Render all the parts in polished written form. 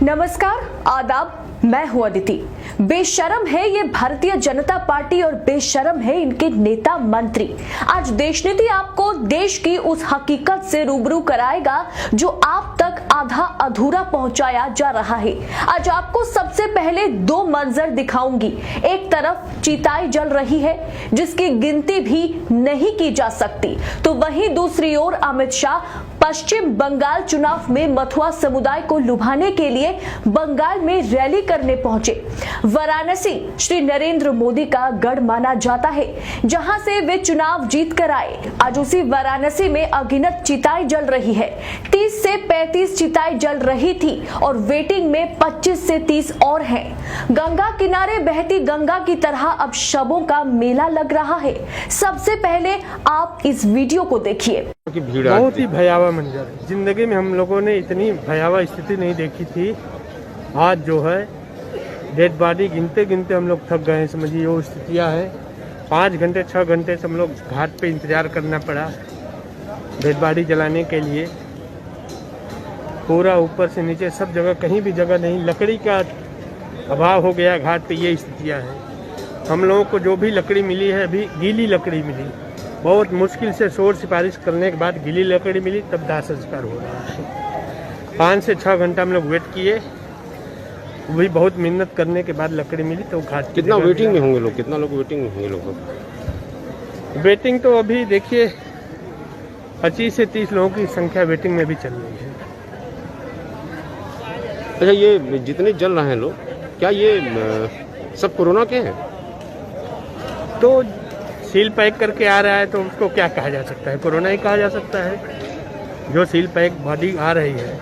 नमस्कार, आदाब। मैं हूं अदिति। बेशरम है ये भारतीय जनता पार्टी और बेशरम है इनके नेता मंत्री। आज देश नीति आपको देश की उस हकीकत से रूबरू कराएगा जो आप तक आधा अधूरा पहुंचाया जा रहा है। आज आपको सबसे पहले दो मंजर दिखाऊंगी। एक तरफ चिताएं जल रही है जिसकी गिनती भी नहीं की जा सकती, तो वहीं दूसरी ओर अमित शाह पश्चिम बंगाल चुनाव में मथुआ समुदाय को लुभाने के लिए बंगाल में रैली करने पहुंचे। वाराणसी श्री नरेंद्र मोदी का गढ़ माना जाता है, जहां से वे चुनाव जीत कर आए। आज उसी वाराणसी में अगिनत चिताएं जल रही है। 30 से 35 चिताएं जल रही थी और वेटिंग में 25 से 30 और हैं। गंगा किनारे बहती गंगा की तरह अब शवों का मेला लग रहा है। सबसे पहले आप इस वीडियो को देखिए। बहुत ही भयावह मंजर है। जिंदगी में हम लोगों ने इतनी भयावह स्थिति नहीं देखी थी। आज जो है डेड बॉडी गिनते गिनते हम लोग थक गए हैं। समझिए वो स्थितियाँ हैं। 5 घंटे 6 घंटे से हम लोग घाट पे इंतजार करना पड़ा डेड बॉडी जलाने के लिए। पूरा ऊपर से नीचे सब जगह, कहीं भी जगह नहीं, लकड़ी का अभाव हो गया घाट पे। ये स्थितियाँ हैं। हम लोगों को जो भी लकड़ी मिली है अभी गीली लकड़ी मिली। बहुत मुश्किल से शोर सिफारिश करने के बाद गीली लकड़ी मिली, तब दाह संस्कार हो रहा है। 5 से 6 घंटा हम लोग वेट किए, वो भी बहुत मेहनत करने के बाद लकड़ी मिली। तो घाट कितना वेटिंग में होंगे लोग? कितना लोग वेटिंग में होंगे लोग? वेटिंग तो अभी देखिए 25 से 30 लोगों की संख्या वेटिंग में भी चल रही है। अच्छा, ये जितने जल रहे हैं लोग, क्या ये सब कोरोना के हैं? तो सील पैक करके आ रहा है तो उसको क्या कहा जा सकता है? कोरोना ही कहा जा सकता है। जो सील पैक बॉडी आ रही है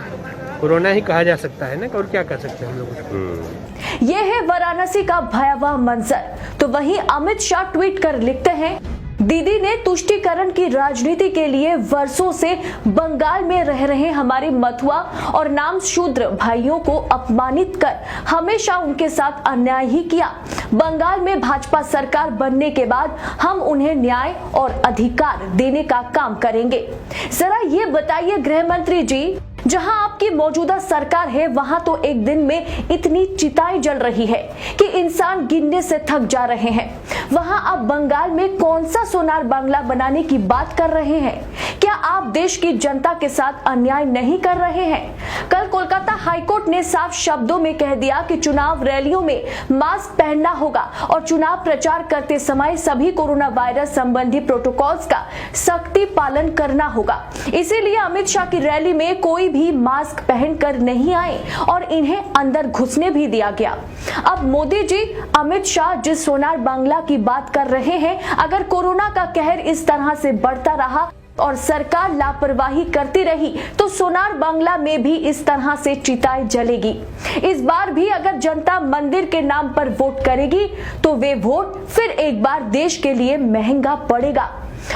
कोरोना ही कहा जा सकता है ना, और क्या कर सकते हैं हम लोग। ये है वाराणसी का भयावह मंजर। तो वहीं अमित शाह ट्वीट कर लिखते हैं, दीदी ने तुष्टीकरण की राजनीति के लिए वर्षों से बंगाल में रह रहे हमारे मथुआ और नाम शूद्र भाइयों को अपमानित कर हमेशा उनके साथ अन्याय ही किया। बंगाल में भाजपा सरकार बनने के बाद हम उन्हें न्याय और अधिकार देने का काम करेंगे। जरा ये बताइए गृह मंत्री जी, जहां आपकी मौजूदा सरकार है वहां तो एक दिन में इतनी चिताएं जल रही है कि इंसान गिनने से थक जा रहे हैं। वहां आप बंगाल में कौन सा सोनार बांग्ला बनाने की बात कर रहे हैं? क्या आप देश की जनता के साथ अन्याय नहीं कर रहे हैं? कल कोलकाता हाईकोर्ट ने साफ शब्दों में कह दिया कि चुनाव रैलियों में मास्क पहनना होगा और चुनाव प्रचार करते समय सभी कोरोना वायरस संबंधी प्रोटोकॉल्स का सख्ती पालन करना होगा। इसीलिए अमित शाह की रैली में कोई भी मास्क पहनकर नहीं आए और इन्हें अंदर घुसने भी दिया गया। अब मोदी जी, अमित शाह जिस सोनार बांग्ला की बात कर रहे हैं, अगर कोरोना का कहर इस तरह से बढ़ता रहा और सरकार लापरवाही करती रही तो सोनार बांग्ला में भी इस तरह से चिताएं जलेगी। इस बार भी अगर जनता मंदिर के नाम पर वोट करेगी तो वे वोट फिर एक बार देश के लिए महंगा पड़ेगा।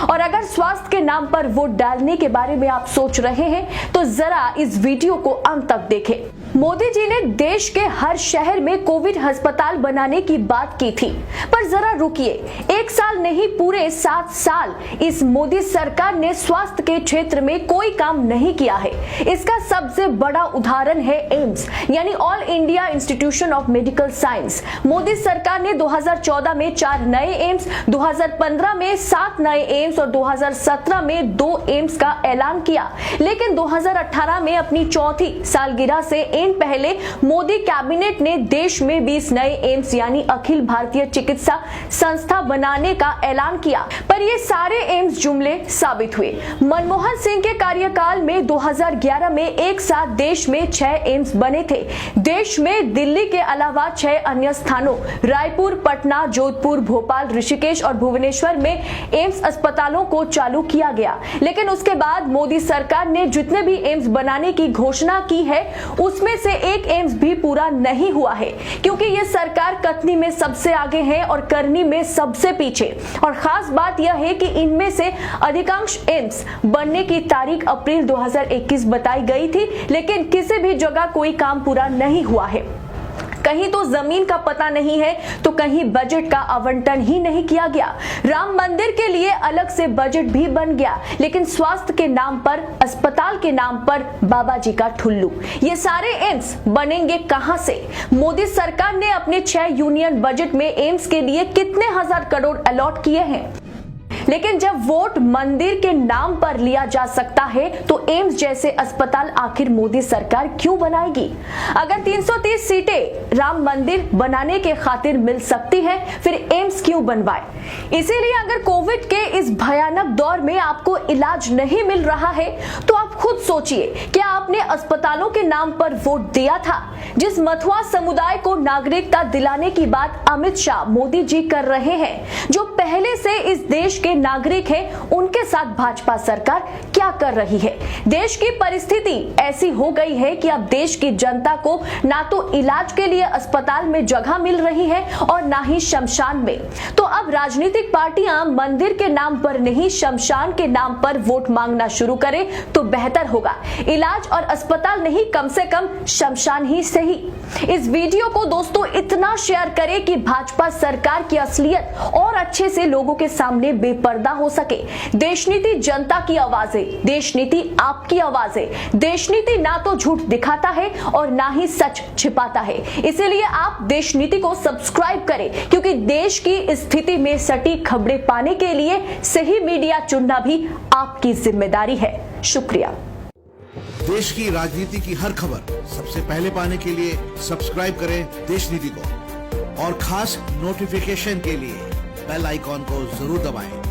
और अगर स्वास्थ्य के नाम पर वोट डालने के बारे में आप सोच रहे हैं तो जरा इस वीडियो को अंत तक देखें। मोदी जी ने देश के हर शहर में कोविड अस्पताल बनाने की बात की थी, पर जरा रुकिए। 1 साल नहीं, पूरे 7 साल इस मोदी सरकार ने स्वास्थ्य के क्षेत्र में कोई काम नहीं किया है। इसका सबसे बड़ा उदाहरण है एम्स, यानी all India institution of medical science. Modi सरकार ने 2014 में 4 नए एम्स, 2015 में 7 नए एम्स और 2017 में 2 एम्स का ऐलान किया। लेकिन 2018 में अपनी चौथी सालगिरह से पहले मोदी कैबिनेट ने देश में 20 नए एम्स यानी अखिल भारतीय चिकित्सा संस्था बनाने का ऐलान किया, पर ये सारे एम्स जुमले साबित हुए। मनमोहन सिंह के कार्यकाल में 2011 में एक साथ देश में 6 एम्स बने थे। देश में दिल्ली के अलावा 6 अन्य स्थानों रायपुर, पटना, जोधपुर, भोपाल, ऋषिकेश और भुवनेश्वर में एम्स अस्पतालों को चालू किया गया। लेकिन उसके बाद मोदी सरकार ने जितने भी एम्स बनाने की घोषणा की है उसमें से एक एम्स भी पूरा नहीं हुआ है, क्योंकि ये सरकार कथनी में सबसे आगे है और करनी में सबसे पीछे। और खास बात यह है कि इनमें से अधिकांश एम्स बनने की तारीख अप्रैल 2021 बताई गई थी, लेकिन किसी भी जगह कोई काम पूरा नहीं हुआ है। कहीं तो जमीन का पता नहीं है तो कहीं बजट का आवंटन ही नहीं किया गया। राम मंदिर के लिए अलग से बजट भी बन गया, लेकिन स्वास्थ्य के नाम पर, अस्पताल के नाम पर बाबा जी का ठुल्लू। ये सारे एम्स बनेंगे कहां से? मोदी सरकार ने अपने 6 यूनियन बजट में एम्स के लिए कितने हजार करोड़ अलॉट किए हैं, लेकिन जब वोट मंदिर के नाम पर लिया जा सकता है तो एम्स जैसे अस्पताल आखिर मोदी सरकार क्यों बनाएगी? अगर 330 सीटें राम मंदिर बनाने के खातिर मिल सकती हैं, फिर एम्स क्यों बनवाए? इसीलिए अगर कोविड के इस भयानक दौर में आपको इलाज नहीं मिल रहा है तो आप खुद सोचिए, क्या आपने अस्पतालों के नाम पर वोट दिया था? जिस मथुआ समुदाय को नागरिकता दिलाने की बात अमित शाह मोदी जी कर रहे हैं, जो पहले से इस देश के नागरिक हैं, उनके साथ भाजपा सरकार क्या कर रही है? देश की परिस्थिति ऐसी हो गई है कि अब देश की जनता को ना तो इलाज के लिए अस्पताल में जगह मिल रही है और ना ही शमशान में। तो अब राजनीतिक पार्टियां मंदिर के नाम पर नहीं, शमशान के नाम पर वोट मांगना शुरू करें तो बेहतर होगा। इलाज और अस्पताल नहीं, कम से कम शमशान ही सही। इस वीडियो को दोस्तों इतना शेयर करें कि भाजपा सरकार की असलियत और अच्छे से लोगों के सामने बेपर्दा हो सके। देश नीति जनता की आवाज है, देश नीति आपकी आवाज है। देश नीति ना तो झूठ दिखाता है और ना ही सच छिपाता है। इसीलिए आप देश नीति को सब्सक्राइब करें, क्योंकि देश की स्थिति में सटीक खबरें पाने के लिए सही मीडिया चुनना भी आपकी जिम्मेदारी है। शुक्रिया। देश की राजनीति की हर खबर सबसे पहले पाने के लिए सब्सक्राइब करें देश नीति को और खास नोटिफिकेशन के लिए बेल आइकॉन को जरूर दबाएं।